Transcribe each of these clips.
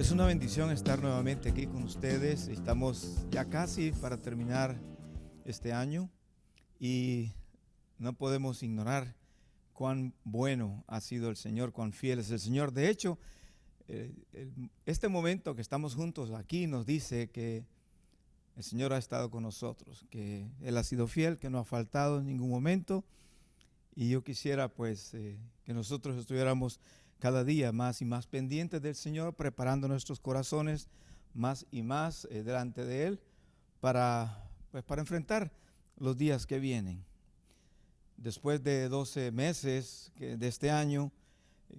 Es una bendición estar nuevamente aquí con ustedes. Estamos ya casi para terminar este año y no podemos ignorar cuán bueno ha sido el Señor, cuán fiel es el Señor. De hecho, este momento que estamos juntos aquí nos dice que el Señor ha estado con nosotros, que Él ha sido fiel, que no ha faltado en ningún momento. Y yo quisiera pues que nosotros estuviéramos cada día más y más pendientes del Señor, preparando nuestros corazones más y más delante de Él para enfrentar los días que vienen. Después de 12 meses de este año,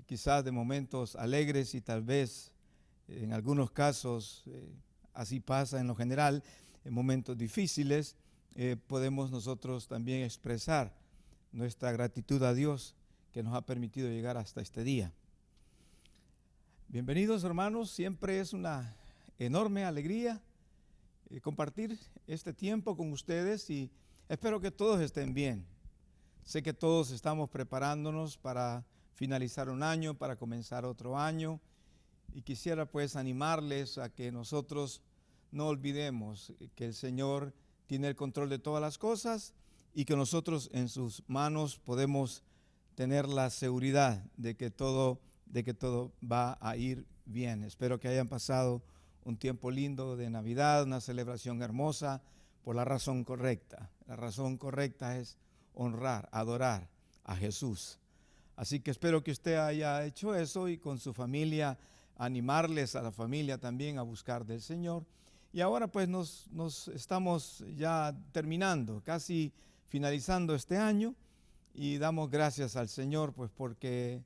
quizás de momentos alegres y tal vez en algunos casos, así pasa en lo general, en momentos difíciles, podemos nosotros también expresar nuestra gratitud a Dios que nos ha permitido llegar hasta este día. Bienvenidos, hermanos, siempre es una enorme alegría compartir este tiempo con ustedes y espero que todos estén bien. Sé que todos estamos preparándonos para finalizar un año, para comenzar otro año, y quisiera pues animarles a que nosotros no olvidemos que el Señor tiene el control de todas las cosas y que nosotros en sus manos podemos tener la seguridad de que todo va a ir bien. Espero que hayan pasado un tiempo lindo de Navidad, una celebración hermosa por la razón correcta. La razón correcta es honrar, adorar a Jesús. Así que espero que usted haya hecho eso y con su familia animarles a la familia también a buscar del Señor. Y ahora pues nos estamos ya terminando, casi finalizando este año, y damos gracias al Señor pues porque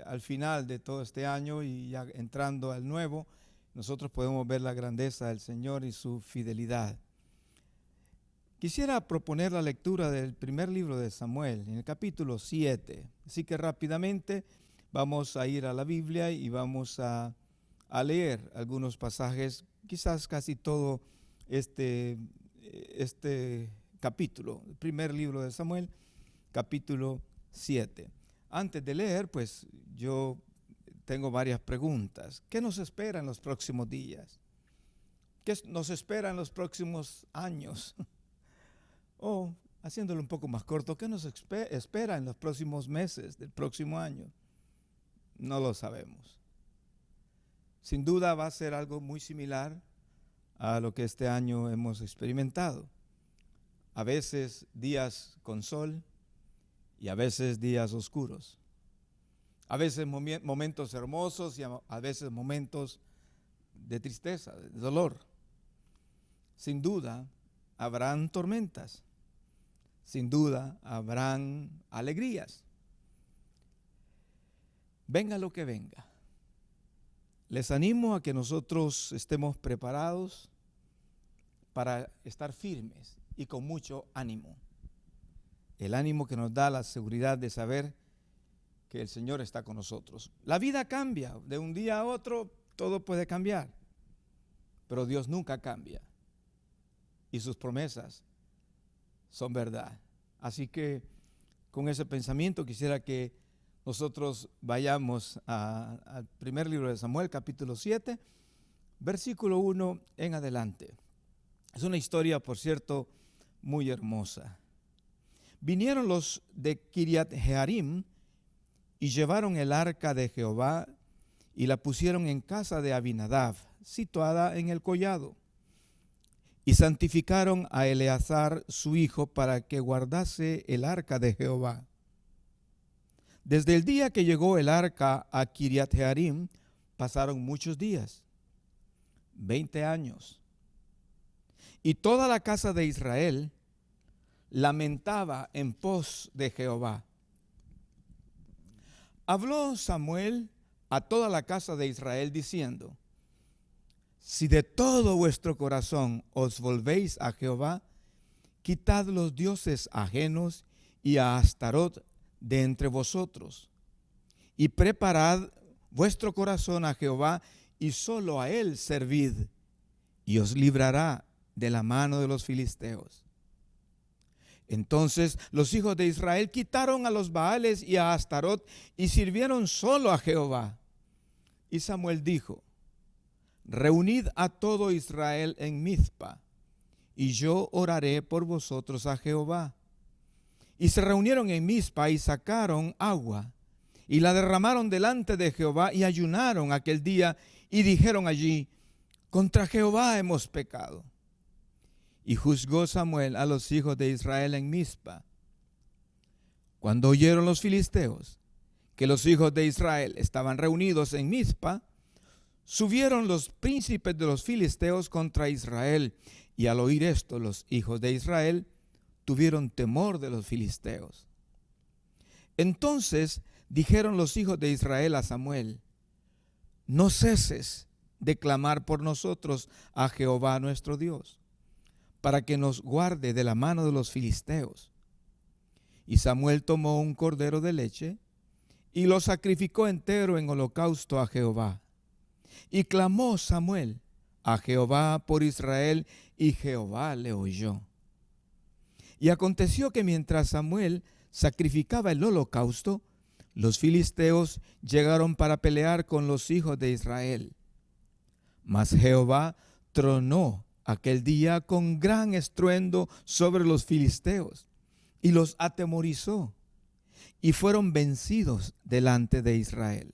al final de todo este año y ya entrando al nuevo, nosotros podemos ver la grandeza del Señor y su fidelidad. Quisiera proponer la lectura del primer libro de Samuel, en el capítulo 7. Así que rápidamente vamos a ir a la Biblia y vamos a leer algunos pasajes, quizás casi todo este capítulo, el primer libro de Samuel, capítulo 7. Antes de leer, pues yo tengo varias preguntas. ¿Qué nos espera en los próximos días? ¿Qué nos espera en los próximos años? O, haciéndolo un poco más corto, ¿qué nos espera en los próximos meses del próximo año? No lo sabemos. Sin duda va a ser algo muy similar a lo que este año hemos experimentado. A veces días con sol y a veces días oscuros. A veces momentos hermosos y a veces momentos de tristeza, de dolor. Sin duda habrán tormentas. Sin duda habrán alegrías. Venga lo que venga. Les animo a que nosotros estemos preparados para estar firmes y con mucho ánimo. El ánimo que nos da la seguridad de saber que el Señor está con nosotros. La vida cambia, de un día a otro todo puede cambiar, pero Dios nunca cambia y sus promesas son verdad. Así que con ese pensamiento quisiera que nosotros vayamos al primer libro de Samuel, capítulo 7, versículo 1 en adelante. Es una historia, por cierto, muy hermosa. Vinieron los de Kiriat Jearim y llevaron el arca de Jehová y la pusieron en casa de Abinadab, situada en el collado. Y santificaron a Eleazar su hijo para que guardase el arca de Jehová. Desde el día que llegó el arca a Kiriat Jearim pasaron muchos días, 20 años. Y toda la casa de Israel lamentaba en pos de Jehová. Habló Samuel a toda la casa de Israel diciendo: si de todo vuestro corazón os volvéis a Jehová, quitad los dioses ajenos y a Astarot de entre vosotros, y preparad vuestro corazón a Jehová, y solo a él servid, y os librará de la mano de los filisteos. Entonces los hijos de Israel quitaron a los Baales y a Astarot y sirvieron solo a Jehová. Y Samuel dijo: reunid a todo Israel en Mizpa, y yo oraré por vosotros a Jehová. Y se reunieron en Mizpa y sacaron agua, y la derramaron delante de Jehová, y ayunaron aquel día, y dijeron allí: contra Jehová hemos pecado. Y juzgó Samuel a los hijos de Israel en Mizpa. Cuando oyeron los filisteos que los hijos de Israel estaban reunidos en Mizpa, subieron los príncipes de los filisteos contra Israel, y al oír esto los hijos de Israel tuvieron temor de los filisteos. Entonces dijeron los hijos de Israel a Samuel: no ceses de clamar por nosotros a Jehová nuestro Dios, para que nos guarde de la mano de los filisteos. Y Samuel tomó un cordero de leche y lo sacrificó entero en holocausto a Jehová. Y clamó Samuel a Jehová por Israel, y Jehová le oyó. Y aconteció que mientras Samuel sacrificaba el holocausto, los filisteos llegaron para pelear con los hijos de Israel. Mas Jehová tronó aquel día con gran estruendo sobre los filisteos, y los atemorizó, y fueron vencidos delante de Israel.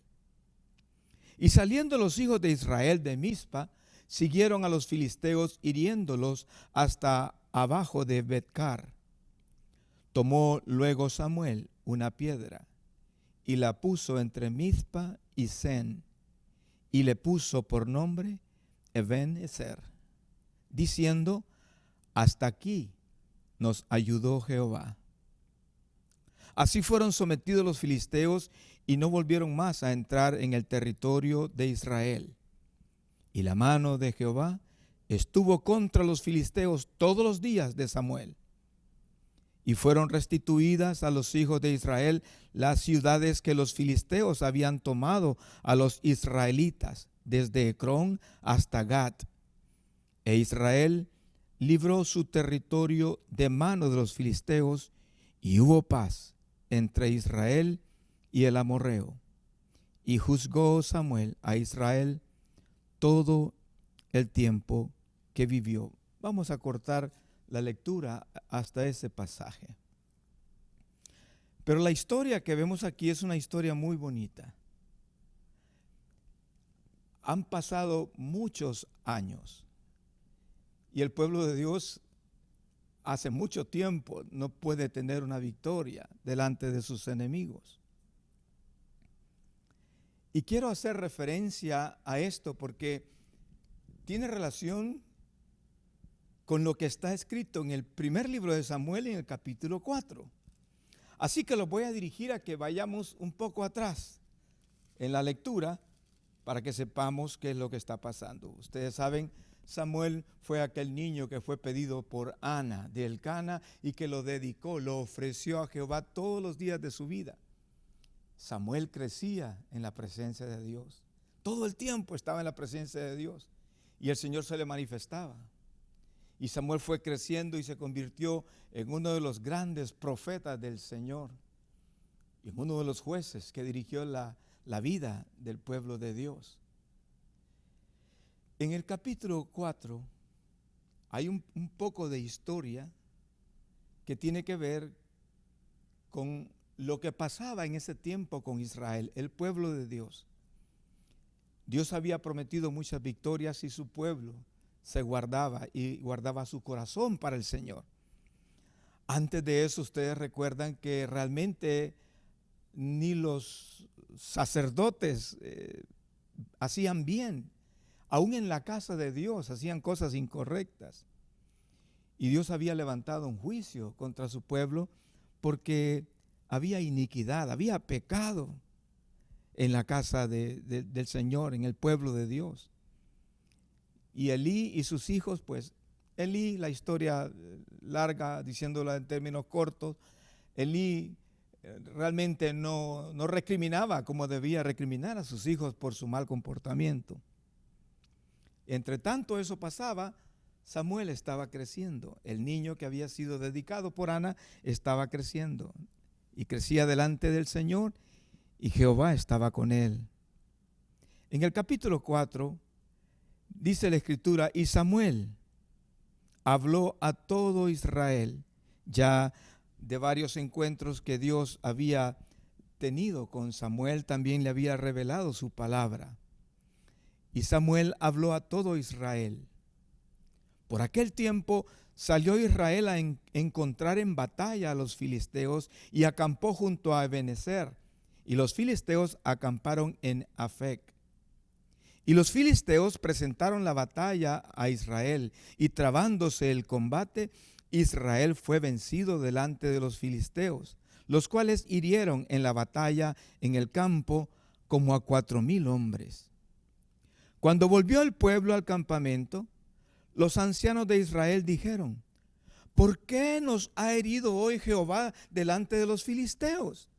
Y saliendo los hijos de Israel de Mizpa, siguieron a los filisteos, hiriéndolos hasta abajo de Betcar. Tomó luego Samuel una piedra, y la puso entre Mizpa y Sen, y le puso por nombre Eben-ezer, diciendo: hasta aquí nos ayudó Jehová. Así fueron sometidos los filisteos, y no volvieron más a entrar en el territorio de Israel. Y la mano de Jehová estuvo contra los filisteos todos los días de Samuel. Y fueron restituidas a los hijos de Israel las ciudades que los filisteos habían tomado a los israelitas, desde Ecrón hasta Gat. E Israel libró su territorio de mano de los filisteos, y hubo paz entre Israel y el amorreo. Y juzgó Samuel a Israel todo el tiempo que vivió. Vamos a cortar la lectura hasta ese pasaje. Pero la historia que vemos aquí es una historia muy bonita. Han pasado muchos años y el pueblo de Dios hace mucho tiempo no puede tener una victoria delante de sus enemigos. Y quiero hacer referencia a esto porque tiene relación con lo que está escrito en el primer libro de Samuel, en el capítulo 4. Así que los voy a dirigir a que vayamos un poco atrás en la lectura para que sepamos qué es lo que está pasando. Ustedes saben, Samuel fue aquel niño que fue pedido por Ana de Elcana y que lo dedicó, lo ofreció a Jehová todos los días de su vida. Samuel crecía en la presencia de Dios. Todo el tiempo estaba en la presencia de Dios y el Señor se le manifestaba. Y Samuel fue creciendo y se convirtió en uno de los grandes profetas del Señor y en uno de los jueces que dirigió la vida del pueblo de Dios. En el capítulo 4 hay un poco de historia que tiene que ver con lo que pasaba en ese tiempo con Israel, el pueblo de Dios. Dios había prometido muchas victorias y su pueblo se guardaba y guardaba su corazón para el Señor. Antes de eso, ustedes recuerdan que realmente ni los sacerdotes hacían bien. Aún en la casa de Dios hacían cosas incorrectas. Y Dios había levantado un juicio contra su pueblo porque había iniquidad, había pecado en la casa del Señor, en el pueblo de Dios. Y Elí y sus hijos, pues, Elí, la historia larga, diciéndola en términos cortos, Elí realmente no recriminaba como debía recriminar a sus hijos por su mal comportamiento. Entre tanto eso pasaba, Samuel estaba creciendo. El niño que había sido dedicado por Ana estaba creciendo y crecía delante del Señor y Jehová estaba con él. En el capítulo 4 dice la Escritura, y Samuel habló a todo Israel, ya de varios encuentros que Dios había tenido con Samuel, también le había revelado su palabra. Y Samuel habló a todo Israel. Por aquel tiempo salió Israel a encontrar en batalla a los filisteos y acampó junto a Ebenezer, y los filisteos acamparon en Afec. Y los filisteos presentaron la batalla a Israel, y trabándose el combate, Israel fue vencido delante de los filisteos, los cuales hirieron en la batalla en el campo como a 4,000 hombres. Cuando volvió el pueblo al campamento, los ancianos de Israel dijeron: ¿por qué nos ha herido hoy Jehová delante de los filisteos?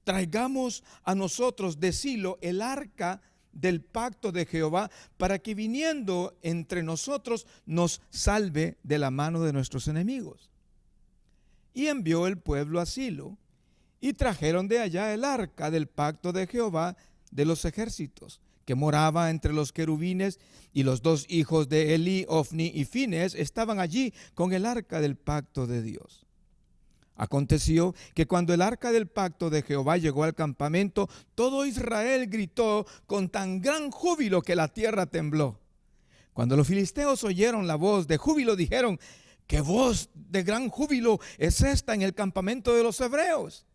Traigamos a nosotros de Silo el arca del pacto de Jehová, para que viniendo entre nosotros nos salve de la mano de nuestros enemigos. Y envió el pueblo a Silo, y trajeron de allá el arca del pacto de Jehová de los ejércitos, que moraba entre los querubines, y los 2 hijos de Elí, Ofni y Fines, estaban allí con el arca del pacto de Dios. Aconteció que cuando el arca del pacto de Jehová llegó al campamento, todo Israel gritó con tan gran júbilo que la tierra tembló. Cuando los filisteos oyeron la voz de júbilo, dijeron: ¿qué voz de gran júbilo es esta en el campamento de los hebreos?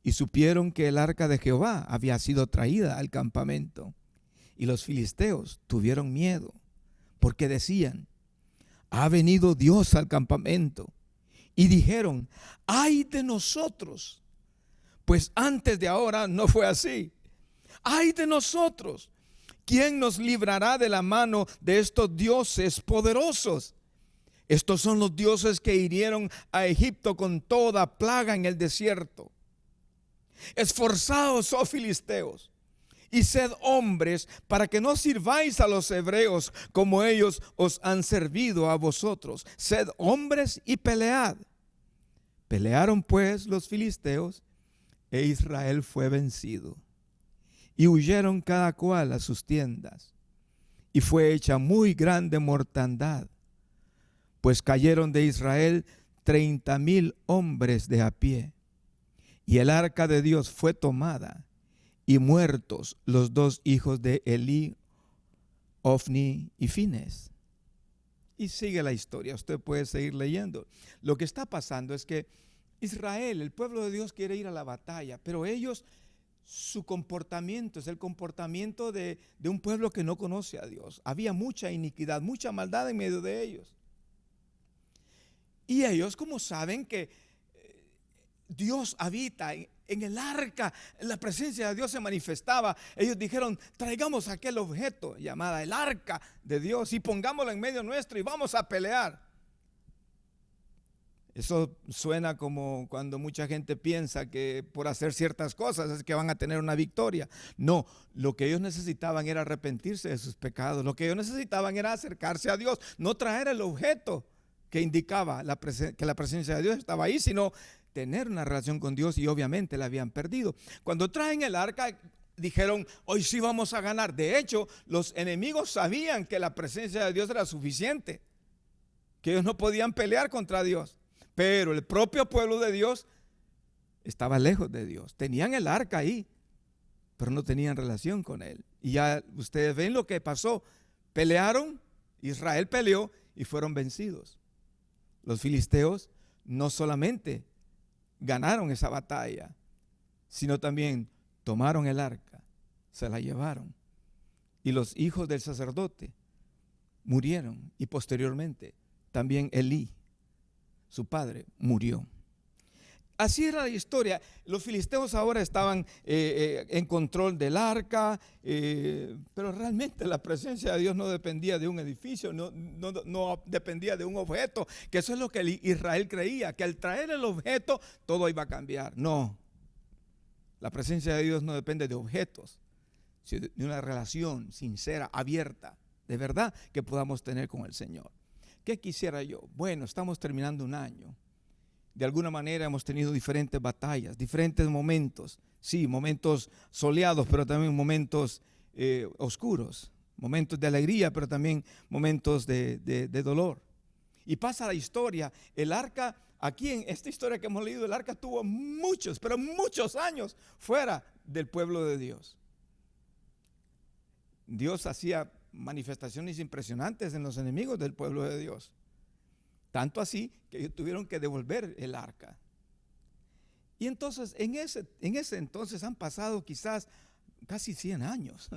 Y supieron que el arca de Jehová había sido traída al campamento. Y los filisteos tuvieron miedo, porque decían: ha venido Dios al campamento. Y dijeron: ¡ay de nosotros! Pues antes de ahora no fue así. ¡Ay de nosotros! ¿Quién nos librará de la mano de estos dioses poderosos? Estos son los dioses que hirieron a Egipto con toda plaga en el desierto. Esforzaos, oh filisteos, y sed hombres, para que no sirváis a los hebreos como ellos os han servido a vosotros. Sed hombres y pelead. Pelearon pues los filisteos, e Israel fue vencido. Y huyeron cada cual a sus tiendas, y fue hecha muy grande mortandad, pues cayeron de Israel 30,000 hombres de a pie. Y el arca de Dios fue tomada, y muertos los 2 hijos de Elí, Ofni y Fines. Y sigue la historia, usted puede seguir leyendo. Lo que está pasando es que Israel, el pueblo de Dios, quiere ir a la batalla, pero ellos, su comportamiento es el comportamiento de un pueblo que no conoce a Dios. Había mucha iniquidad, mucha maldad en medio de ellos. Y ellos, como saben que Dios habita en el arca, la presencia de Dios se manifestaba, ellos dijeron: traigamos aquel objeto llamada el arca de Dios y pongámoslo en medio nuestro y vamos a pelear. Eso suena como cuando mucha gente piensa que por hacer ciertas cosas es que van a tener una victoria. No, lo que ellos necesitaban era arrepentirse de sus pecados. Lo que ellos necesitaban era acercarse a Dios, no traer el objeto que indicaba que la presencia de Dios estaba ahí, sino tener una relación con Dios, y obviamente la habían perdido. Cuando traen el arca, dijeron: hoy sí vamos a ganar. De hecho, los enemigos sabían que la presencia de Dios era suficiente, que ellos no podían pelear contra Dios. Pero el propio pueblo de Dios estaba lejos de Dios. Tenían el arca ahí, pero no tenían relación con él. Y ya ustedes ven lo que pasó. Pelearon, Israel peleó y fueron vencidos. Los filisteos no solamente ganaron esa batalla, sino también tomaron el arca, se la llevaron. Y los hijos del sacerdote murieron, y posteriormente también Elí, su padre, murió. Así era la historia. Los filisteos ahora estaban en control del arca, pero realmente la presencia de Dios no dependía de un edificio, no dependía de un objeto, que eso es lo que Israel creía, que al traer el objeto todo iba a cambiar. No, la presencia de Dios no depende de objetos, sino de una relación sincera, abierta, de verdad, que podamos tener con el Señor. ¿Qué quisiera yo? Bueno, estamos terminando un año. De alguna manera hemos tenido diferentes batallas, diferentes momentos. Sí, momentos soleados, pero también momentos oscuros. momentos de alegría, pero también momentos de dolor. Y pasa la historia, el arca, aquí en esta historia que hemos leído, el arca tuvo muchos, pero muchos años fuera del pueblo de Dios. Dios hacía manifestaciones impresionantes en los enemigos del pueblo de Dios. Tanto así que ellos tuvieron que devolver el arca. Y entonces, en ese entonces han pasado quizás casi 100 años.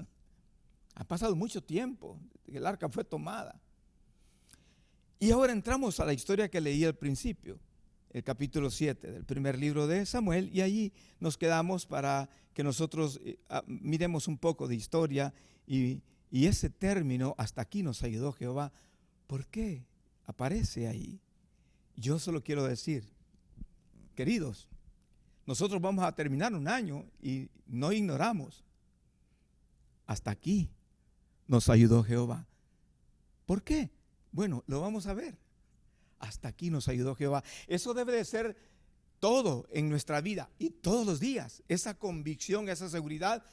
Ha pasado mucho tiempo que el arca fue tomada. Y ahora entramos a la historia que leí al principio, el capítulo 7 del primer libro de Samuel, y allí nos quedamos para que nosotros miremos un poco de historia y ese término, hasta aquí nos ayudó Jehová. ¿Por qué aparece ahí? Yo solo quiero decir, queridos, nosotros vamos a terminar un año y no ignoramos. Hasta aquí nos ayudó Jehová. ¿Por qué? Bueno, lo vamos a ver. Hasta aquí nos ayudó Jehová. Eso debe de ser todo en nuestra vida y todos los días. Esa convicción, esa seguridad.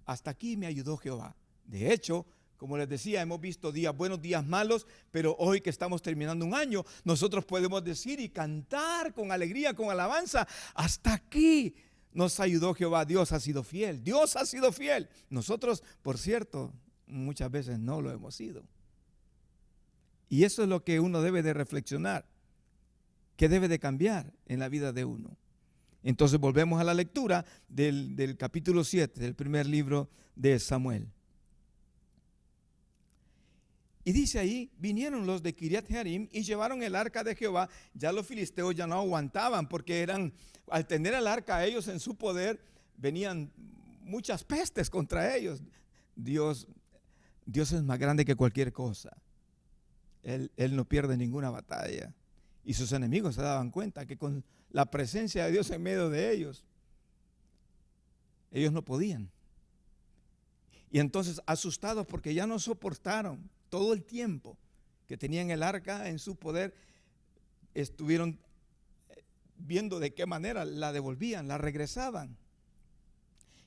Hasta aquí me ayudó Jehová. De hecho, como les decía, hemos visto días buenos, días malos, pero hoy que estamos terminando un año, nosotros podemos decir y cantar con alegría, con alabanza. Hasta aquí nos ayudó Jehová. Dios ha sido fiel. Dios ha sido fiel. Nosotros, por cierto, muchas veces no lo hemos sido. Y eso es lo que uno debe de reflexionar, que debe de cambiar en la vida de uno. Entonces volvemos a la lectura del capítulo 7 del primer libro de Samuel. Y dice ahí, vinieron los de Kiriat Jearim y llevaron el arca de Jehová. Ya los filisteos ya no aguantaban porque al tener el arca ellos en su poder, venían muchas pestes contra ellos. Dios es más grande que cualquier cosa. Él no pierde ninguna batalla. Y sus enemigos se daban cuenta que con la presencia de Dios en medio de ellos, ellos no podían. Y entonces, asustados porque ya no soportaron todo el tiempo que tenían el arca en su poder, estuvieron viendo de qué manera la devolvían, la regresaban.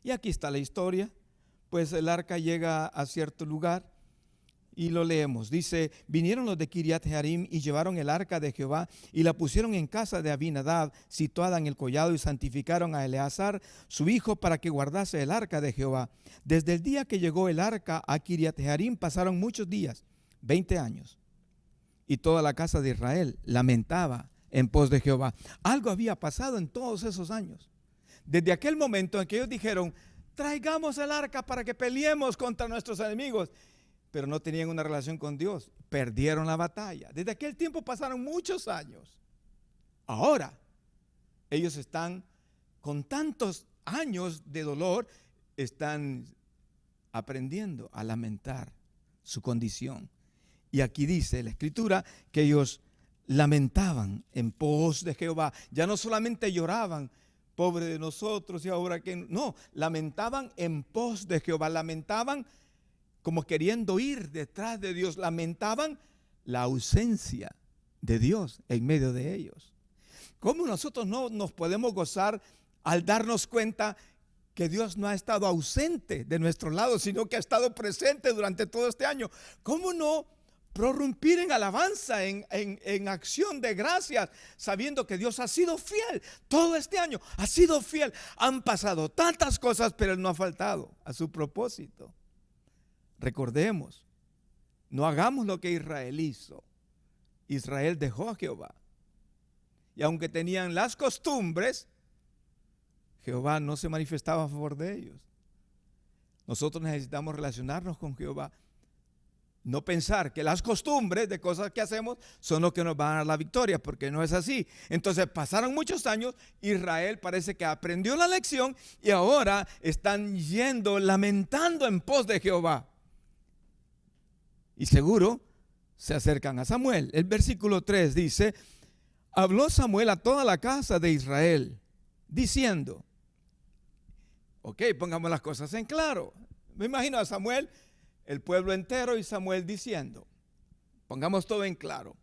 Y aquí está la historia. Pues el arca llega a cierto lugar y lo leemos. Dice, vinieron los de Kiriat Jearim y llevaron el arca de Jehová y la pusieron en casa de Abinadab, situada en el collado, y santificaron a Eleazar, su hijo, para que guardase el arca de Jehová. Desde el día que llegó el arca a Kiriat Jearim pasaron muchos días, 20 años. Y toda la casa de Israel lamentaba en pos de Jehová. Algo había pasado en todos esos años. Desde aquel momento en que ellos dijeron, traigamos el arca para que peleemos contra nuestros enemigos, pero no tenían una relación con Dios, perdieron la batalla. Desde aquel tiempo pasaron muchos años. Ahora, ellos están con tantos años de dolor, están aprendiendo a lamentar su condición. Y aquí dice la Escritura que ellos lamentaban en pos de Jehová. Ya no solamente lloraban, pobre de nosotros y ahora que no, lamentaban en pos de Jehová, lamentaban como queriendo ir detrás de Dios, lamentaban la ausencia de Dios en medio de ellos. ¿Cómo nosotros no nos podemos gozar al darnos cuenta que Dios no ha estado ausente de nuestro lado, sino que ha estado presente durante todo este año? ¿Cómo no prorrumpir en alabanza, en acción de gracias, sabiendo que Dios ha sido fiel todo este año? Ha sido fiel. Han pasado tantas cosas, pero Él no ha faltado a su propósito. Recordemos, no hagamos lo que Israel hizo. Israel dejó a Jehová. Y aunque tenían las costumbres, Jehová no se manifestaba a favor de ellos. Nosotros necesitamos relacionarnos con Jehová. No pensar que las costumbres de cosas que hacemos son lo que nos van a dar la victoria, porque no es así. Entonces pasaron muchos años, Israel parece que aprendió la lección y ahora están yendo, lamentando en pos de Jehová. Y seguro se acercan a Samuel. El versículo 3 dice, habló Samuel a toda la casa de Israel, diciendo, ok, pongamos las cosas en claro. Me imagino a Samuel, el pueblo entero, y Samuel diciendo, pongamos todo en claro.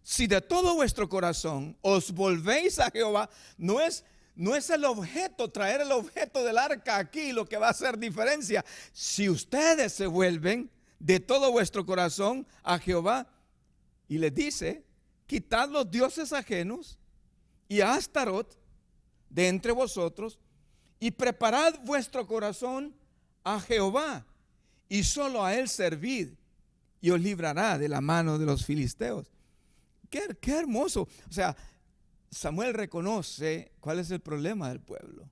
Si de todo vuestro corazón os volvéis a Jehová, no es el objeto, traer el objeto del arca aquí lo que va a hacer diferencia. Si ustedes se vuelven, de todo vuestro corazón a Jehová. Y les dice, quitad los dioses ajenos y a Astarot de entre vosotros, y preparad vuestro corazón a Jehová, y solo a él servid, y os librará de la mano de los filisteos. Qué hermoso. O sea, Samuel reconoce cuál es el problema del pueblo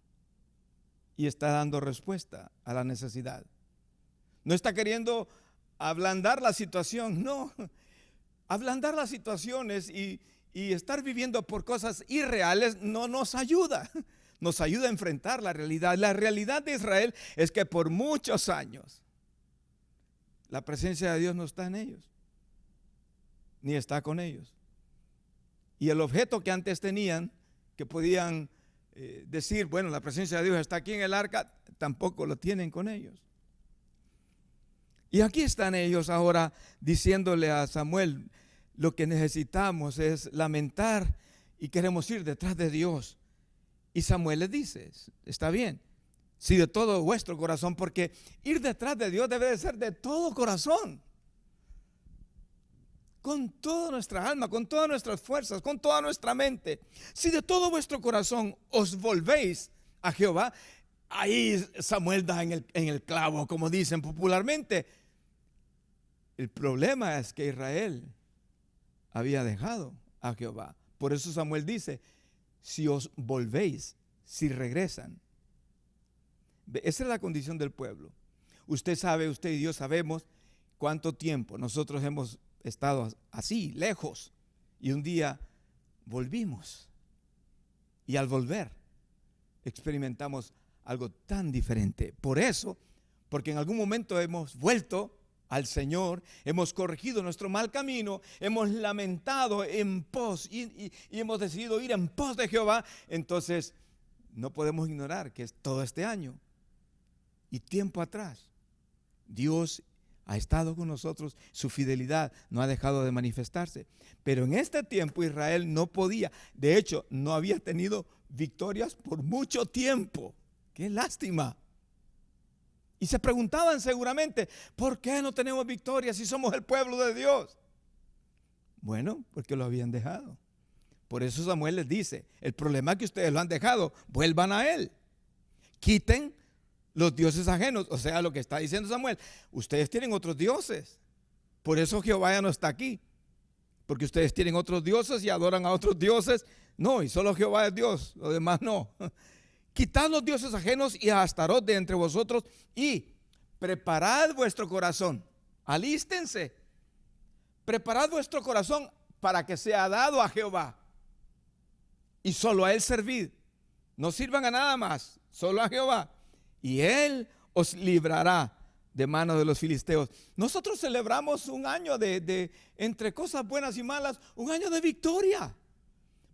y está dando respuesta a la necesidad. No está queriendo ablandar la situación, no. Ablandar las situaciones y estar viviendo por cosas irreales no nos ayuda. Nos ayuda a enfrentar la realidad. La realidad de Israel es que por muchos años la presencia de Dios no está en ellos, ni está con ellos. Y el objeto que antes tenían, que podían decir, bueno, la presencia de Dios está aquí en el arca, tampoco lo tienen con ellos. Y aquí están ellos ahora diciéndole a Samuel, lo que necesitamos es lamentar y queremos ir detrás de Dios. Y Samuel les dice, está bien, si de todo vuestro corazón, porque ir detrás de Dios debe de ser de todo corazón, con toda nuestra alma, con todas nuestras fuerzas, con toda nuestra mente. Si de todo vuestro corazón os volvéis a Jehová, ahí Samuel da en el clavo, como dicen popularmente. El problema es que Israel había dejado a Jehová. Por eso Samuel dice, si os volvéis, si regresan. Esa es la condición del pueblo. Usted sabe, usted y Dios sabemos cuánto tiempo nosotros hemos estado así, lejos, y un día volvimos. Y al volver experimentamos algo tan diferente. Por eso, porque en algún momento hemos vuelto al Señor, hemos corregido nuestro mal camino, hemos lamentado en pos y hemos decidido ir en pos de Jehová. Entonces no podemos ignorar que es todo este año y tiempo atrás Dios ha estado con nosotros, su fidelidad no ha dejado de manifestarse. Pero en este tiempo Israel no podía, de hecho no había tenido victorias por mucho tiempo. ¡Qué lástima! Y se preguntaban seguramente, ¿por qué no tenemos victoria si somos el pueblo de Dios? Bueno, porque lo habían dejado. Por eso Samuel les dice, el problema es que ustedes lo han dejado, vuelvan a él. Quiten los dioses ajenos. O sea, lo que está diciendo Samuel, ustedes tienen otros dioses. Por eso Jehová ya no está aquí. Porque ustedes tienen otros dioses y adoran a otros dioses. No, y solo Jehová es Dios, lo demás no. Quitad los dioses ajenos y a Astarot de entre vosotros y preparad vuestro corazón. Alístense. Preparad vuestro corazón para que sea dado a Jehová. Y solo a él servid. No sirvan a nada más, solo a Jehová. Y él os librará de mano de los filisteos. Nosotros celebramos un año de entre cosas buenas y malas, un año de victoria.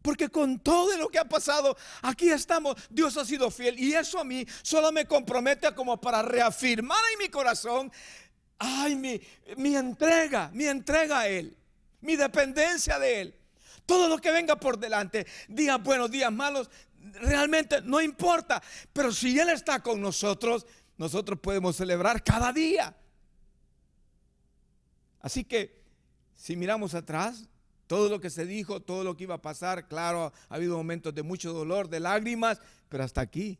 Porque con todo lo que ha pasado, aquí estamos. Dios ha sido fiel. Y eso a mí solo me compromete como para reafirmar en mi corazón, ay, mi entrega a Él. Mi dependencia de Él. Todo lo que venga por delante, días buenos, días malos, realmente no importa. Pero si Él está con nosotros, nosotros podemos celebrar cada día. Así que si miramos atrás, todo lo que se dijo, todo lo que iba a pasar, claro, ha habido momentos de mucho dolor, de lágrimas, pero hasta aquí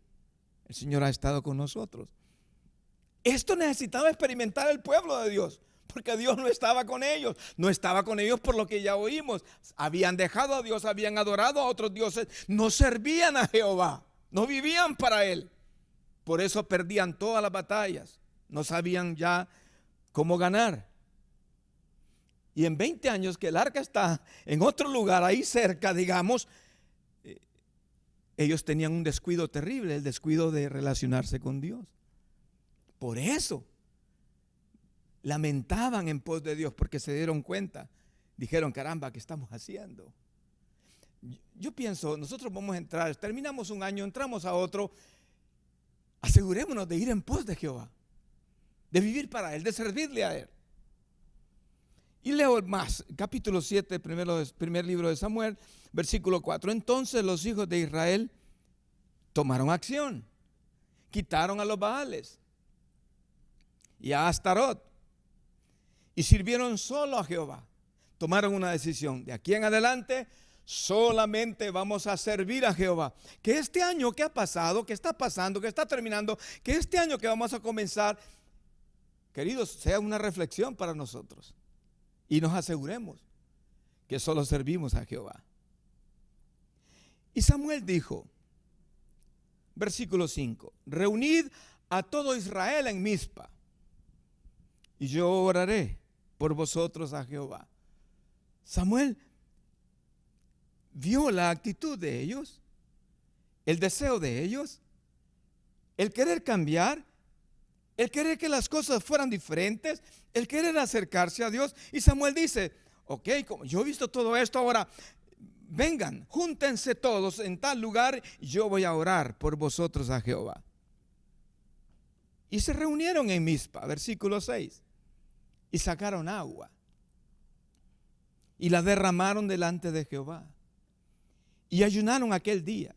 el Señor ha estado con nosotros. Esto necesitaba experimentar el pueblo de Dios, porque Dios no estaba con ellos. No estaba con ellos por lo que ya oímos. Habían dejado a Dios, habían adorado a otros dioses, no servían a Jehová, no vivían para Él. Por eso perdían todas las batallas, no sabían ya cómo ganar. Y en 20 años que el arca está en otro lugar, ahí cerca, digamos, ellos tenían un descuido terrible, el descuido de relacionarse con Dios. Por eso lamentaban en pos de Dios, porque se dieron cuenta. Dijeron, caramba, ¿qué estamos haciendo? Yo pienso, nosotros vamos a entrar, terminamos un año, entramos a otro. Asegurémonos de ir en pos de Jehová, de vivir para Él, de servirle a Él. Y leo más, capítulo 7, primer libro de Samuel, versículo 4. Entonces los hijos de Israel tomaron acción, quitaron a los Baales y a Astarot y sirvieron solo a Jehová. Tomaron una decisión: de aquí en adelante solamente vamos a servir a Jehová. Que este año que ha pasado, que está pasando, que está terminando, que este año que vamos a comenzar, queridos, sea una reflexión para nosotros y nos aseguremos que solo servimos a Jehová. Y Samuel dijo, versículo 5: reunid a todo Israel en Mizpa, y yo oraré por vosotros a Jehová. Samuel vio la actitud de ellos, el deseo de ellos, el querer cambiar, el querer que las cosas fueran diferentes, el querer acercarse a Dios. Y Samuel dice: ok, como yo he visto todo esto, ahora vengan, júntense todos en tal lugar y yo voy a orar por vosotros a Jehová. Y se reunieron en Mizpa, versículo 6, y sacaron agua y la derramaron delante de Jehová. Y ayunaron aquel día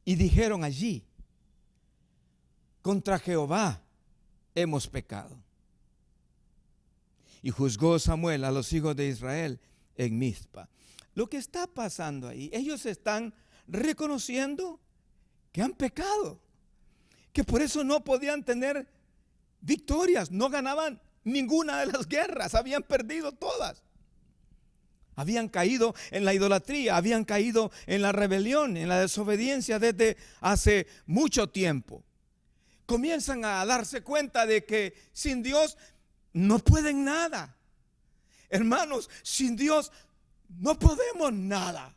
y dijeron allí: contra Jehová hemos pecado. Y juzgó Samuel a los hijos de Israel en Mizpa. Lo que está pasando ahí, ellos están reconociendo que han pecado, que por eso no podían tener victorias, no ganaban ninguna de las guerras, habían perdido todas. Habían caído en la idolatría, habían caído en la rebelión, en la desobediencia desde hace mucho tiempo. Comienzan a darse cuenta de que sin Dios no pueden nada. Hermanos, sin Dios no podemos nada.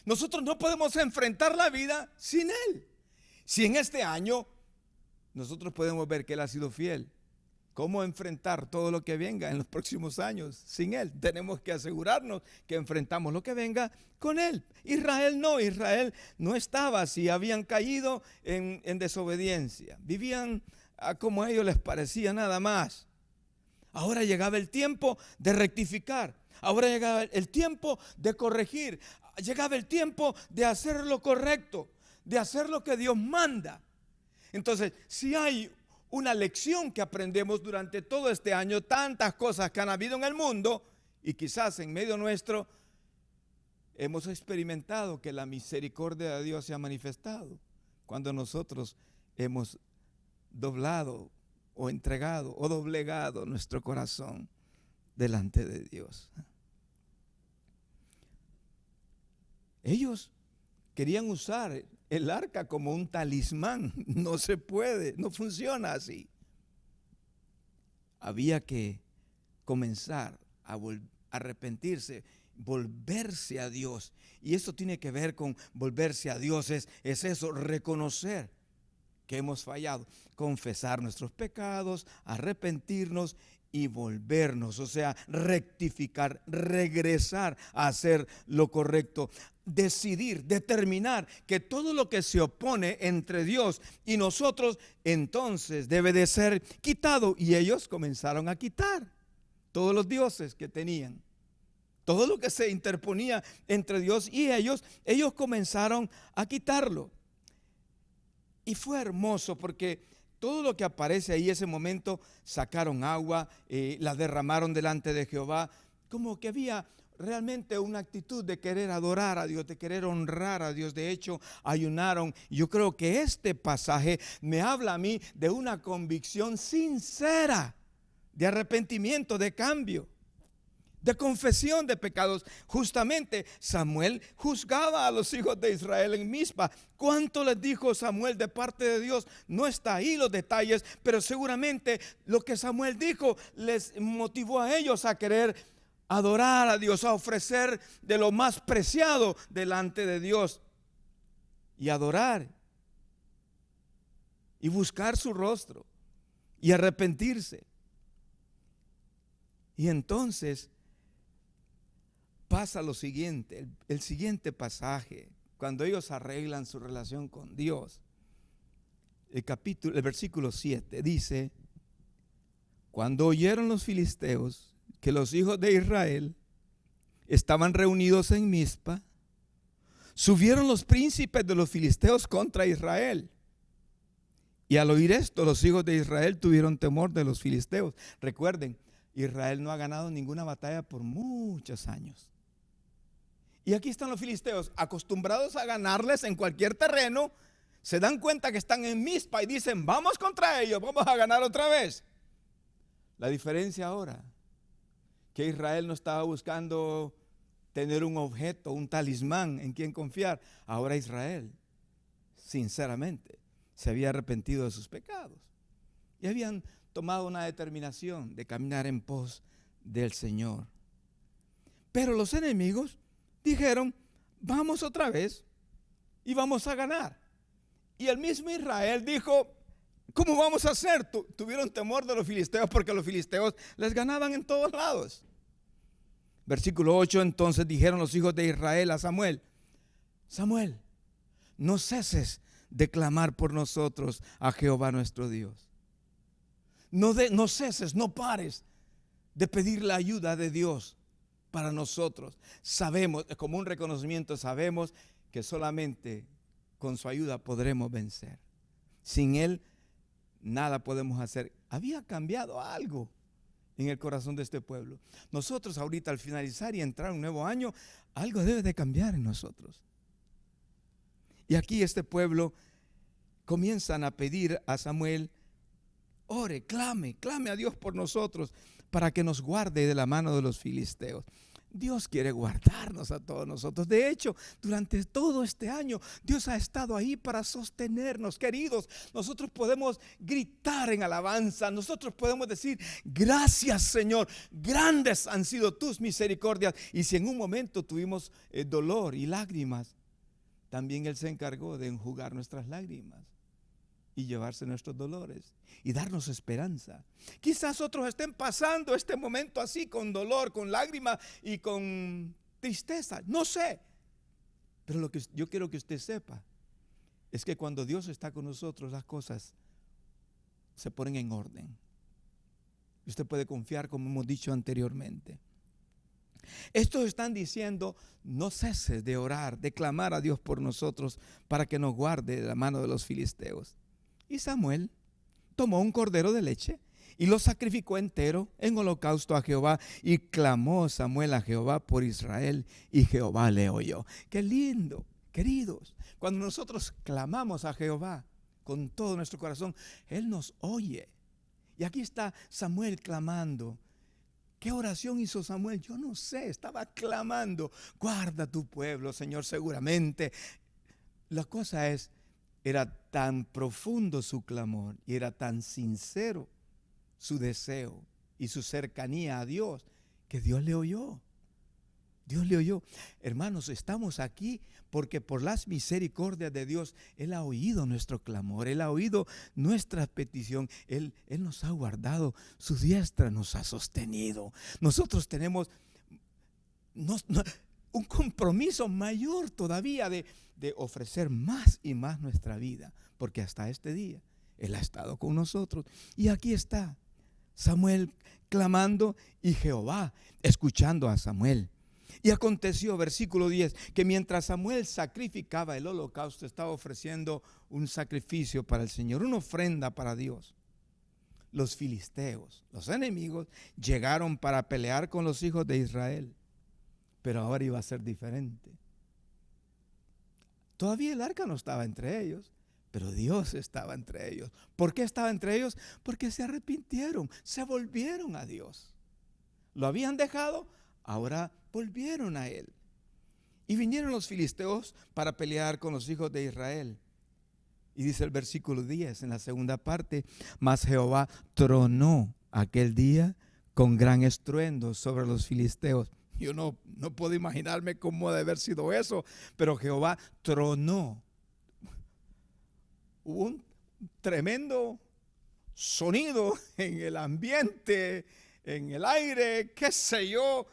Nosotros no podemos enfrentar la vida sin Él. Si en este año nosotros podemos ver que Él ha sido fiel, ¿cómo enfrentar todo lo que venga en los próximos años sin Él? Tenemos que asegurarnos que enfrentamos lo que venga con Él. Israel no estaba así, habían caído en desobediencia, vivían como a ellos les parecía nada más. Ahora llegaba el tiempo de rectificar, ahora llegaba el tiempo de corregir, llegaba el tiempo de hacer lo correcto, de hacer lo que Dios manda. Entonces, si hay una lección que aprendemos durante todo este año, tantas cosas que han habido en el mundo, y quizás en medio nuestro hemos experimentado que la misericordia de Dios se ha manifestado cuando nosotros hemos doblado o entregado o doblegado nuestro corazón delante de Dios. Ellos querían usar el arca como un talismán. No se puede, no funciona así. Había que comenzar a arrepentirse, volverse a Dios. Y esto tiene que ver con volverse a Dios, es eso, reconocer que hemos fallado, confesar nuestros pecados, arrepentirnos y volvernos, o sea, rectificar, regresar a hacer lo correcto. Decidir, determinar que todo lo que se opone entre Dios y nosotros entonces debe de ser quitado. Y ellos comenzaron a quitar todos los dioses que tenían, todo lo que se interponía entre Dios y ellos comenzaron a quitarlo. Y fue hermoso porque todo lo que aparece ahí ese momento, sacaron agua, la derramaron delante de Jehová, como que había realmente una actitud de querer adorar a Dios, de querer honrar a Dios. De hecho, ayunaron. Yo creo que este pasaje me habla a mí de una convicción sincera, de arrepentimiento, de cambio, de confesión de pecados. Justamente Samuel juzgaba a los hijos de Israel en Mizpa. ¿Cuánto les dijo Samuel de parte de Dios? No está ahí los detalles, pero seguramente lo que Samuel dijo les motivó a ellos a querer adorar a Dios, a ofrecer de lo más preciado delante de Dios y adorar y buscar su rostro y arrepentirse. Y entonces pasa lo siguiente, el siguiente pasaje, cuando ellos arreglan su relación con Dios. El versículo 7 dice: cuando oyeron los filisteos que los hijos de Israel estaban reunidos en Mizpa, subieron los príncipes de los filisteos contra Israel Y al oír esto, los hijos de Israel tuvieron temor de los filisteos. Recuerden, Israel no ha ganado ninguna batalla por muchos años. Y aquí están los filisteos, acostumbrados a ganarles en cualquier terreno. Se dan cuenta que están en Mizpa y dicen, vamos contra ellos, vamos a ganar otra vez. La diferencia ahora, que Israel no estaba buscando tener un objeto, un talismán en quien confiar. Ahora Israel, sinceramente, se había arrepentido de sus pecados y habían tomado una determinación de caminar en pos del Señor. Pero los enemigos dijeron, vamos otra vez y vamos a ganar. Y el mismo Israel dijo, ¿cómo vamos a hacer? Tuvieron temor de los filisteos porque los filisteos les ganaban en todos lados. Versículo 8, entonces dijeron los hijos de Israel a Samuel, Samuel, no ceses de clamar por nosotros a Jehová nuestro Dios. No ceses, no pares de pedir la ayuda de Dios para nosotros. Sabemos, como un reconocimiento, sabemos que solamente con su ayuda podremos vencer. Sin Él nada podemos hacer. Había cambiado algo en el corazón de este pueblo. Nosotros ahorita al finalizar y entrar un nuevo año, algo debe de cambiar en nosotros. Y aquí este pueblo comienzan a pedir a Samuel, ore, clame a Dios por nosotros para que nos guarde de la mano de los filisteos. Dios quiere guardarnos a todos nosotros. De hecho, durante todo este año, Dios ha estado ahí para sostenernos, queridos. Nosotros podemos gritar en alabanza. Nosotros podemos decir, gracias Señor, grandes han sido tus misericordias. Y si en un momento tuvimos dolor y lágrimas, también Él se encargó de enjugar nuestras lágrimas y llevarse nuestros dolores y darnos esperanza. Quizás otros estén pasando este momento así, con dolor, con lágrimas y con tristeza, no sé. Pero lo que yo quiero que usted sepa es que cuando Dios está con nosotros, las cosas se ponen en orden. Usted puede confiar, como hemos dicho anteriormente. Estos están diciendo, no ceses de orar, de clamar a Dios por nosotros para que nos guarde de la mano de los filisteos. Y Samuel tomó un cordero de leche y lo sacrificó entero en holocausto a Jehová. Y clamó Samuel a Jehová por Israel y Jehová le oyó. Qué lindo, queridos. Cuando nosotros clamamos a Jehová con todo nuestro corazón, Él nos oye. Y aquí está Samuel clamando. ¿Qué oración hizo Samuel? Yo no sé, estaba clamando. Guarda tu pueblo, Señor, seguramente. La cosa es, era tan profundo su clamor y era tan sincero su deseo y su cercanía a Dios que Dios le oyó. Dios le oyó. Hermanos, estamos aquí porque por las misericordias de Dios Él ha oído nuestro clamor, Él ha oído nuestra petición, Él nos ha guardado, su diestra nos ha sostenido. Nosotros tenemos un compromiso mayor todavía de ofrecer más y más nuestra vida, porque hasta este día Él ha estado con nosotros. Y aquí está Samuel clamando y Jehová escuchando a Samuel. Y aconteció, versículo 10, que mientras Samuel sacrificaba el holocausto, estaba ofreciendo un sacrificio para el Señor, una ofrenda para Dios. Los filisteos, los enemigos, llegaron para pelear con los hijos de Israel, pero ahora iba a ser diferente. Todavía el arca no estaba entre ellos, pero Dios estaba entre ellos. ¿Por qué estaba entre ellos? Porque se arrepintieron, se volvieron a Dios. Lo habían dejado, ahora volvieron a Él. Y vinieron los filisteos para pelear con los hijos de Israel. Y dice el versículo 10 en la segunda parte, mas Jehová tronó aquel día con gran estruendo sobre los filisteos. Yo no puedo imaginarme cómo debe haber sido eso, pero Jehová tronó. Hubo un tremendo sonido en el ambiente, en el aire, qué sé yo.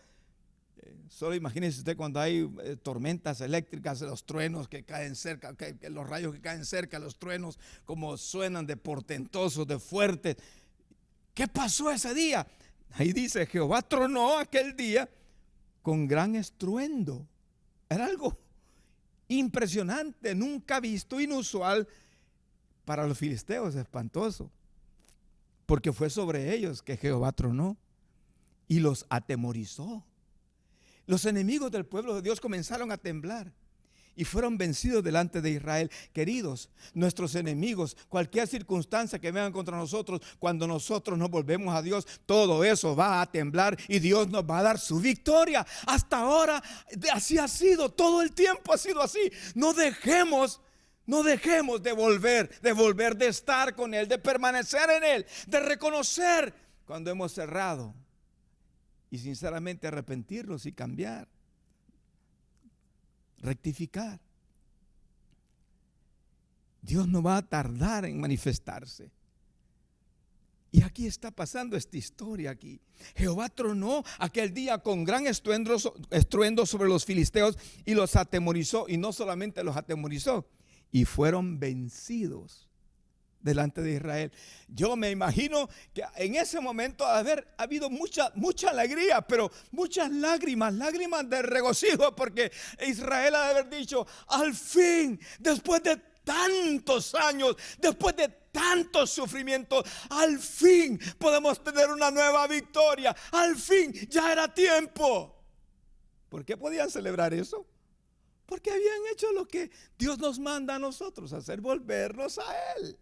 Solo imagínese usted cuando hay tormentas eléctricas, los truenos que caen cerca, los rayos que caen cerca, los truenos como suenan de portentosos, de fuertes. ¿Qué pasó ese día? Ahí dice, Jehová tronó aquel día con gran estruendo. Era algo impresionante, nunca visto, inusual. para los filisteos espantoso, porque fue sobre ellos que Jehová tronó y los atemorizó. Los enemigos del pueblo de Dios comenzaron a temblar y fueron vencidos delante de Israel. Queridos, nuestros enemigos, cualquier circunstancia que vengan contra nosotros, cuando nosotros nos volvemos a Dios, todo eso va a temblar y Dios nos va a dar su victoria. Hasta ahora así ha sido, todo el tiempo ha sido así. No dejemos de volver, de estar con Él, de permanecer en Él, de reconocer cuando hemos cerrado y sinceramente arrepentirnos y cambiar. Rectificar. Dios no va a tardar en manifestarse. Y aquí está pasando esta historia aquí. Jehová tronó aquel día con gran estruendo sobre los filisteos y los atemorizó. Y no solamente los atemorizó, y fueron vencidos delante de Israel. Yo me imagino que en ese momento haber habido mucha alegría, pero muchas lágrimas de regocijo, porque Israel ha de haber dicho: al fin, después de tantos años, después de tantos sufrimientos, al fin podemos tener una nueva victoria. Al fin, ya era tiempo. ¿Por qué podían celebrar eso? Porque habían hecho lo que Dios nos manda a nosotros hacer: volvernos a Él.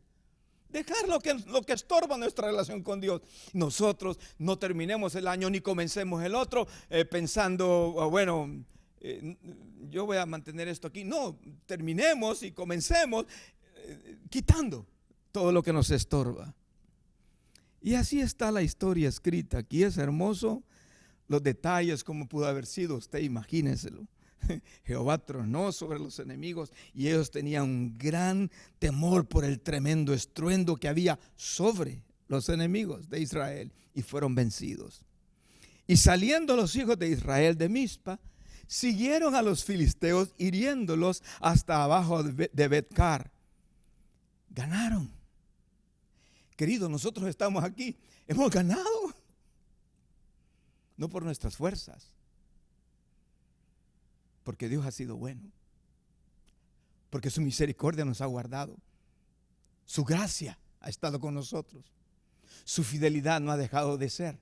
Dejar lo que estorba nuestra relación con Dios. Nosotros no terminemos el año ni comencemos el otro pensando, yo voy a mantener esto aquí. No, terminemos y comencemos quitando todo lo que nos estorba. Y así está la historia escrita. Aquí es hermoso los detalles, como pudo haber sido. Usted imagínenselo. Jehová tronó sobre los enemigos y ellos tenían un gran temor por el tremendo estruendo que había sobre los enemigos de Israel, y fueron vencidos. Y saliendo los hijos de Israel de Mizpa, siguieron a los filisteos, hiriéndolos hasta abajo de Bet-car. Ganaron. Queridos, nosotros estamos aquí, hemos ganado, no por nuestras fuerzas, porque Dios ha sido bueno, porque su misericordia nos ha guardado, su gracia ha estado con nosotros, su fidelidad no ha dejado de ser.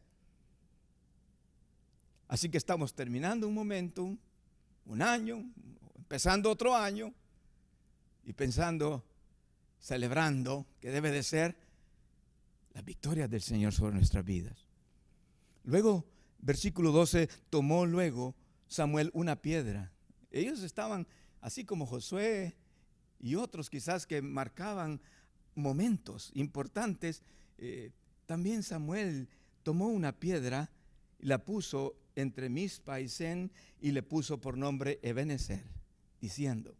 Así que estamos terminando un momento, un año, empezando otro año y pensando, celebrando que debe de ser las victorias del Señor sobre nuestras vidas. Luego, versículo 12, tomó luego Samuel una piedra. Ellos estaban así como Josué y otros quizás que marcaban momentos importantes. También Samuel tomó una piedra y la puso entre Mizpa y Sen y le puso por nombre Ebenezer, diciendo: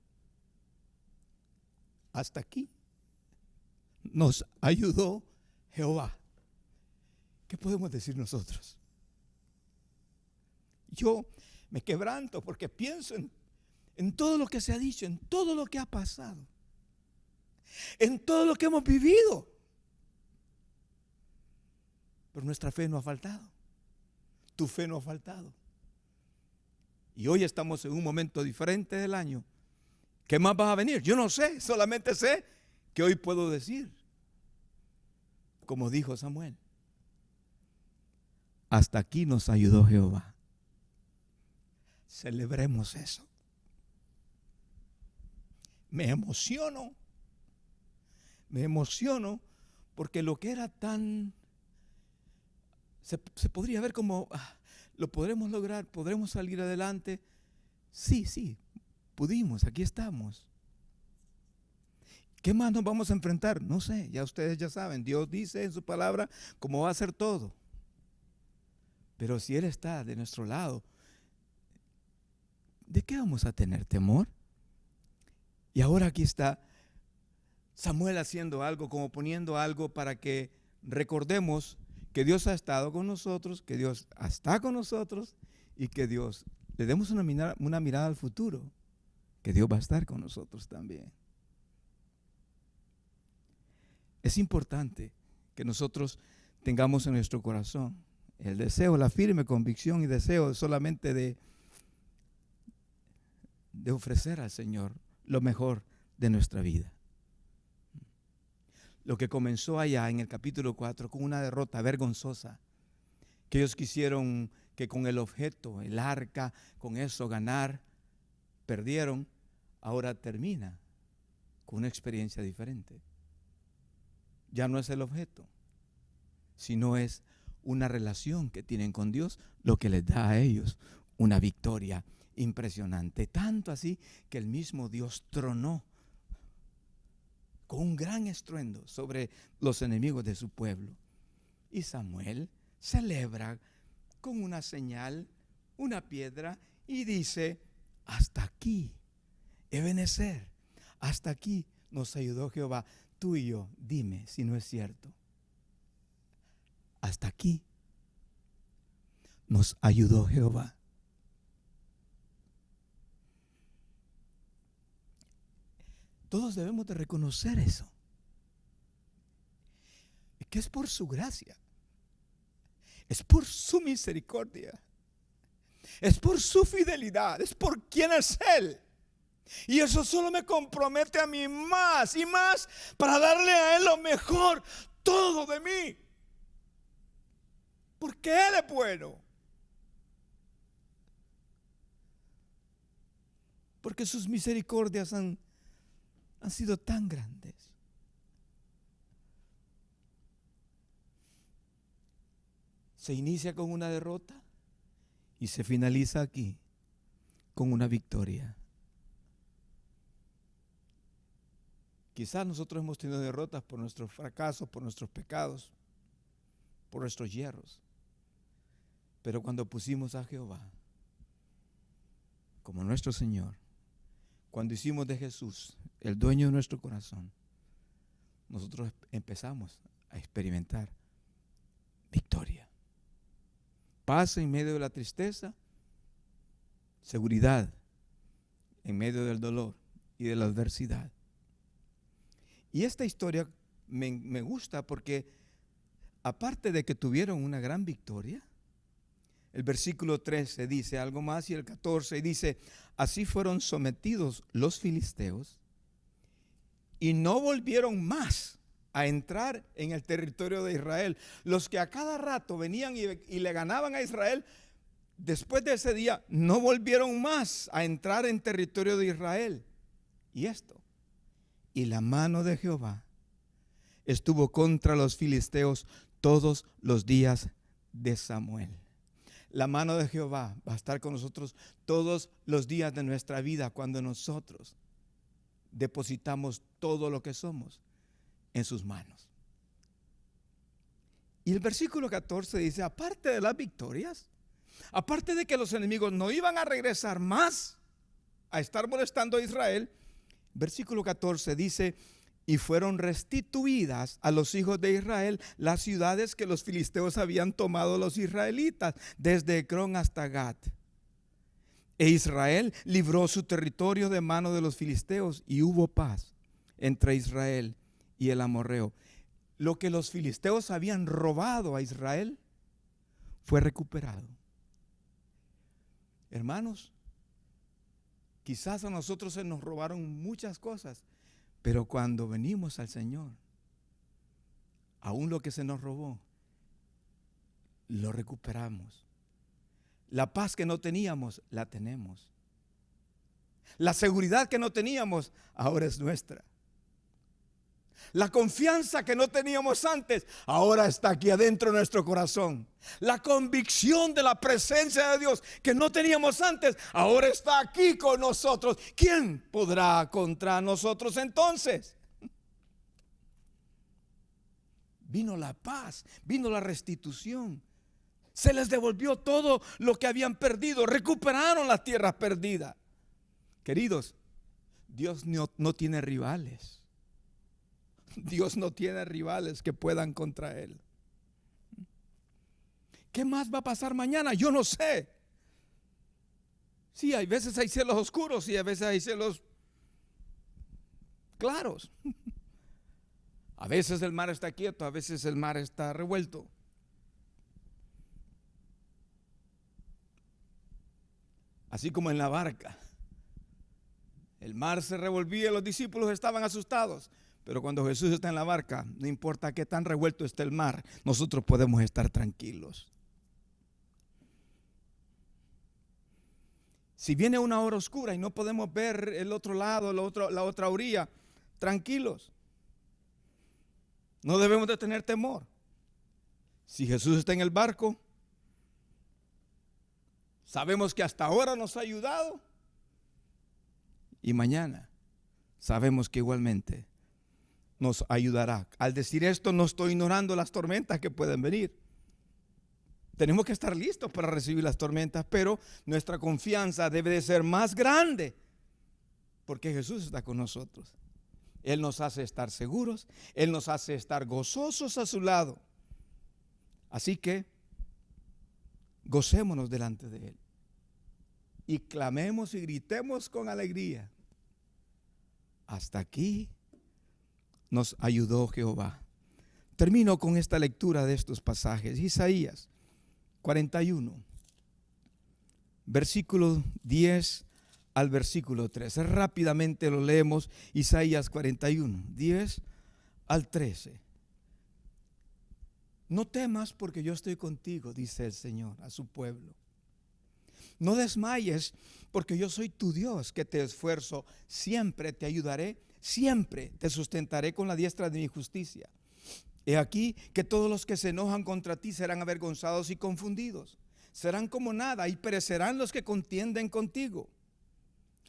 hasta aquí nos ayudó Jehová. ¿Qué podemos decir nosotros? Yo me quebranto porque pienso en todo lo que se ha dicho, en todo lo que ha pasado, en todo lo que hemos vivido. Pero nuestra fe no ha faltado, tu fe no ha faltado. Y hoy estamos en un momento diferente del año. ¿Qué más va a venir? Yo no sé, solamente sé que hoy puedo decir, como dijo Samuel: hasta aquí nos ayudó Jehová. Celebremos eso. Me emociono porque lo que era tan, se podría ver como, lo podremos lograr, podremos salir adelante. Sí, pudimos, aquí estamos. ¿Qué más nos vamos a enfrentar? No sé, ya ustedes ya saben, Dios dice en su palabra cómo va a ser todo. Pero si Él está de nuestro lado, ¿de qué vamos a tener temor? Y ahora aquí está Samuel haciendo algo, como poniendo algo para que recordemos que Dios ha estado con nosotros, que Dios está con nosotros y que Dios, le demos una mirada al futuro, que Dios va a estar con nosotros también. Es importante que nosotros tengamos en nuestro corazón el deseo, la firme convicción y deseo solamente de ofrecer al Señor lo mejor de nuestra vida. lo que comenzó allá en el capítulo 4 con una derrota vergonzosa, que ellos quisieron que con el objeto, el arca, con eso ganar, perdieron, ahora termina con una experiencia diferente. Ya no es el objeto, sino es una relación que tienen con Dios, lo que les da a ellos una victoria impresionante. Tanto así que el mismo Dios tronó con un gran estruendo sobre los enemigos de su pueblo. Y Samuel celebra con una señal, una piedra, y dice: hasta aquí, Ebenezer, hasta aquí nos ayudó Jehová. Tú y yo, dime si no es cierto. Hasta aquí nos ayudó Jehová. Todos debemos de reconocer eso. Que es por su gracia. Es por su misericordia. Es por su fidelidad. Es por quien es Él. Y eso solo me compromete a mí más y más para darle a Él lo mejor, todo de mí. Porque Él es bueno. Porque sus misericordias han sido tan grandes. Se inicia con una derrota y se finaliza aquí con una victoria. Quizás nosotros hemos tenido derrotas por nuestros fracasos, por nuestros pecados, por nuestros hierros. Pero cuando pusimos a Jehová como nuestro Señor, cuando hicimos de Jesús el dueño de nuestro corazón, nosotros empezamos a experimentar victoria. Paz en medio de la tristeza, seguridad en medio del dolor y de la adversidad. Y esta historia me gusta porque aparte de que tuvieron una gran victoria, el versículo 13 dice algo más y el 14 dice: así fueron sometidos los filisteos y no volvieron más a entrar en el territorio de Israel. Los que a cada rato venían y le ganaban a Israel, después de ese día no volvieron más a entrar en territorio de Israel. Y esto, y la mano de Jehová estuvo contra los filisteos todos los días de Samuel. La mano de Jehová va a estar con nosotros todos los días de nuestra vida cuando nosotros depositamos todo lo que somos en sus manos. Y el versículo 14 dice: aparte de las victorias, aparte de que los enemigos no iban a regresar más a estar molestando a Israel, versículo 14 dice: y fueron restituidas a los hijos de Israel las ciudades que los filisteos habían tomado los israelitas, desde Ecrón hasta Gat. E Israel libró su territorio de mano de los filisteos, y hubo paz entre Israel y el amorreo. Lo que los filisteos habían robado a Israel fue recuperado. Hermanos, quizás a nosotros se nos robaron muchas cosas, pero cuando venimos al Señor, aún lo que se nos robó, lo recuperamos. La paz que no teníamos, la tenemos. La seguridad que no teníamos, ahora es nuestra. La confianza que no teníamos antes, ahora está aquí adentro de nuestro corazón. La convicción de la presencia de Dios que no teníamos antes, ahora está aquí con nosotros. ¿Quién podrá contra nosotros entonces? Vino la paz, vino la restitución. Se les devolvió todo lo que habían perdido, recuperaron las tierras perdidas. Queridos, Dios no tiene rivales. Dios no tiene rivales que puedan contra Él. ¿Qué más va a pasar mañana? Yo no sé. Sí, hay veces hay cielos oscuros y a veces hay cielos claros. A veces el mar está quieto, a veces el mar está revuelto. Así como en la barca. El mar se revolvía, los discípulos estaban asustados, Pero cuando Jesús está en la barca, no importa qué tan revuelto esté el mar, nosotros podemos estar tranquilos. Si viene una hora oscura y no podemos ver el otro lado, la otra orilla, tranquilos. No debemos de tener temor. Si Jesús está en el barco, sabemos que hasta ahora nos ha ayudado. Y mañana sabemos que igualmente nos ayudará. Al decir esto, no estoy ignorando las tormentas que pueden venir. Tenemos que estar listos para recibir las tormentas, pero nuestra confianza debe de ser más grande porque Jesús está con nosotros. Él nos hace estar seguros, Él nos hace estar gozosos a su lado. Así que gocémonos delante de Él y clamemos y gritemos con alegría. Hasta aquí nos ayudó Jehová. Termino con esta lectura de estos pasajes. Isaías 41, versículo 10 al versículo 13. Rápidamente lo leemos. Isaías 41, 10 al 13. No temas porque yo estoy contigo, dice el Señor a su pueblo. No desmayes porque yo soy tu Dios que te esfuerzo. Siempre te ayudaré, siempre te sustentaré con la diestra de mi justicia. He aquí que todos los que se enojan contra ti serán avergonzados y confundidos. Serán como nada y perecerán los que contienden contigo.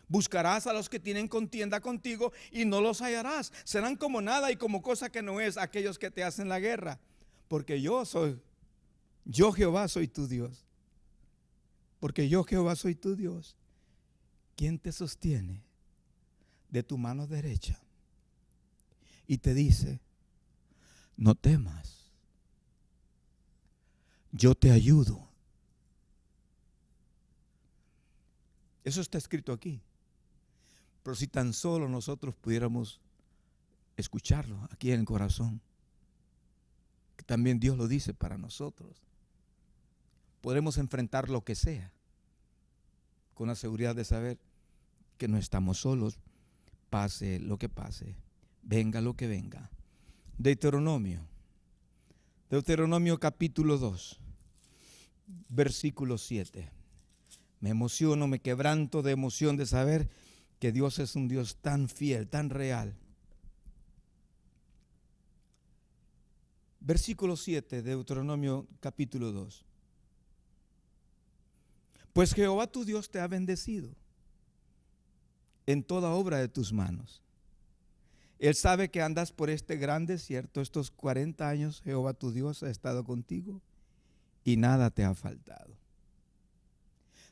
Buscarás a los que tienen contienda contigo y no los hallarás. Serán como nada y como cosa que no es aquellos que te hacen la guerra. Porque yo Jehová soy tu Dios. Porque yo Jehová soy tu Dios. ¿Quién te sostiene de tu mano derecha? Y te dice: no temas, yo te ayudo. Eso está escrito aquí. Pero si tan solo nosotros pudiéramos escucharlo aquí en el corazón, que también Dios lo dice para nosotros, podremos enfrentar lo que sea con la seguridad de saber que no estamos solos, pase lo que pase, venga lo que venga. Deuteronomio capítulo 2, versículo 7. Me emociono, me quebranto de emoción de saber que Dios es un Dios tan fiel, tan real. Versículo 7 de Deuteronomio capítulo 2. Pues Jehová tu Dios te ha bendecido en toda obra de tus manos. Él sabe que andas por este gran desierto. Estos 40 años Jehová tu Dios ha estado contigo y nada te ha faltado.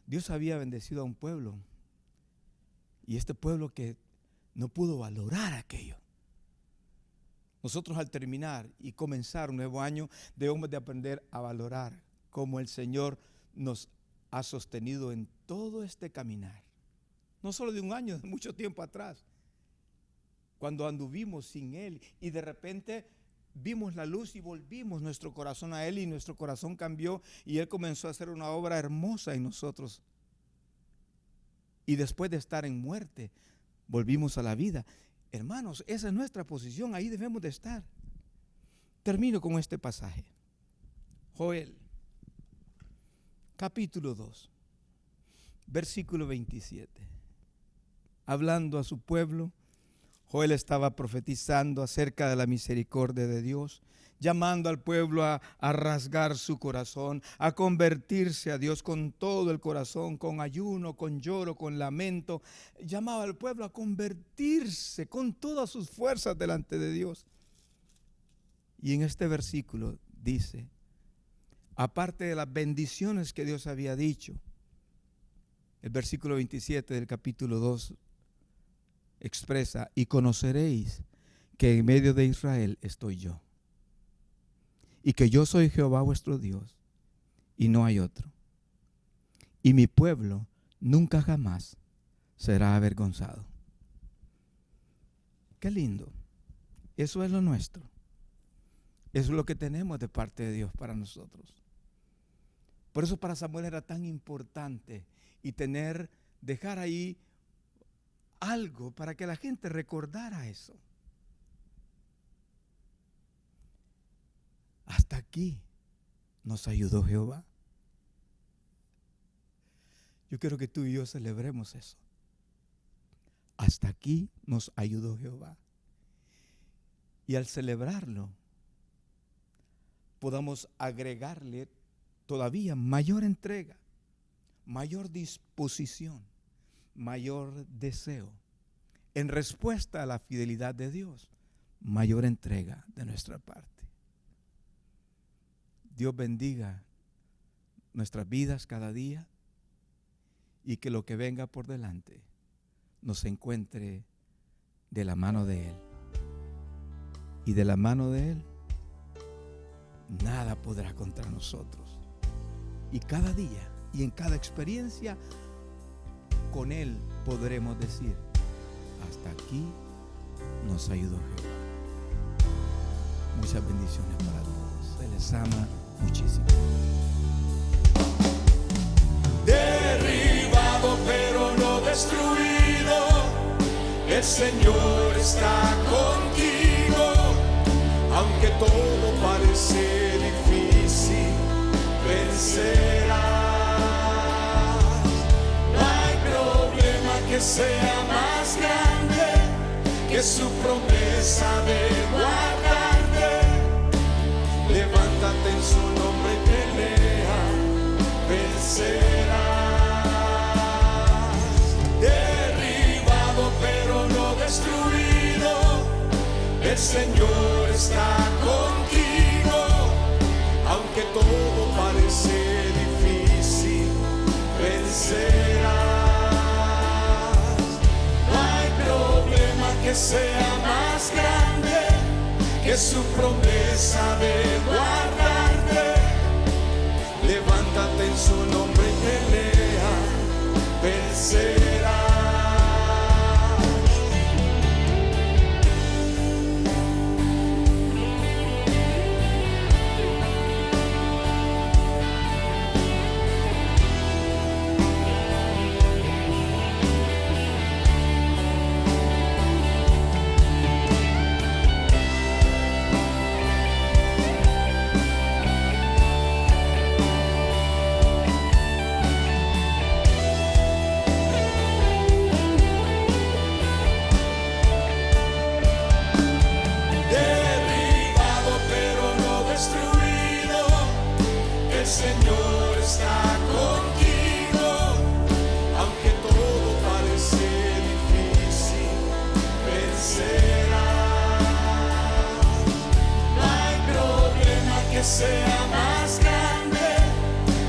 Dios había bendecido a un pueblo y este pueblo que no pudo valorar aquello. Nosotros al terminar y comenzar un nuevo año debemos de aprender a valorar cómo el Señor nos ha sostenido en todo este caminar. No solo de un año, de mucho tiempo atrás. Cuando anduvimos sin Él y de repente vimos la luz y volvimos nuestro corazón a Él y nuestro corazón cambió y Él comenzó a hacer una obra hermosa en nosotros. Y después de estar en muerte, volvimos a la vida. Hermanos, esa es nuestra posición, ahí debemos de estar. Termino con este pasaje. Joel, capítulo 2, versículo 27. Hablando a su pueblo, Joel estaba profetizando acerca de la misericordia de Dios, llamando al pueblo a rasgar su corazón, a convertirse a Dios con todo el corazón, con ayuno, con lloro, con lamento. Llamaba al pueblo a convertirse con todas sus fuerzas delante de Dios. Y en este versículo dice, aparte de las bendiciones que Dios había dicho, el versículo 27 del capítulo 2 expresa: y conoceréis que en medio de Israel estoy yo, y que yo soy Jehová vuestro Dios, y no hay otro. Y mi pueblo nunca jamás será avergonzado. Qué lindo. Eso es lo nuestro. Eso es lo que tenemos de parte de Dios para nosotros. Por eso para Samuel era tan importante y dejar ahí algo para que la gente recordara eso. Hasta aquí nos ayudó Jehová. Yo quiero que tú y yo celebremos eso. Hasta aquí nos ayudó Jehová. Y al celebrarlo, podamos agregarle todavía mayor entrega, mayor disposición, mayor deseo. En respuesta a la fidelidad de Dios, mayor entrega de nuestra parte. Dios bendiga nuestras vidas cada día y que lo que venga por delante nos encuentre de la mano de Él. Y de la mano de Él, nada podrá contra nosotros. Y cada día y en cada experiencia, con Él podremos decir: hasta aquí nos ayudó Jehová. Muchas bendiciones para todos. Se les ama muchísimo. Derribado pero no destruido, el Señor está contigo. Aunque todo parece difícil, vencerás. No hay problema que sea más grande que su promesa de guardarte. Levántate en su nombre y pelea, vencerás. Derribado pero no destruido, el Señor está contigo. Aunque todo parece difícil, vencerás. No hay problema que sea más grande que su promesa de guardarte. Levántate en su nombre y pelea, vencerás. El Señor está contigo, aunque todo parece difícil, vencerás. No hay problema que sea más grande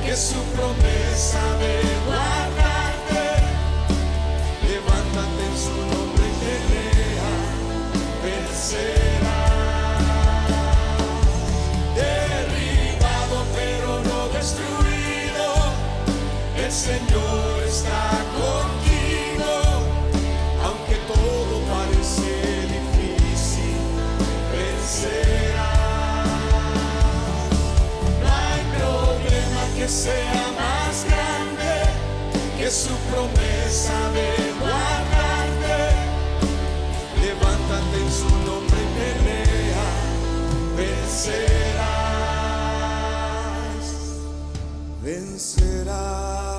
que su promesa de guardarte. Levántate en su nombre y pelea, vencerás. El Señor está contigo, aunque todo parece difícil, vencerás. No hay problema que sea más grande que su promesa de guardarte. Levántate en su nombre y pelea, vencerás. Vencerás.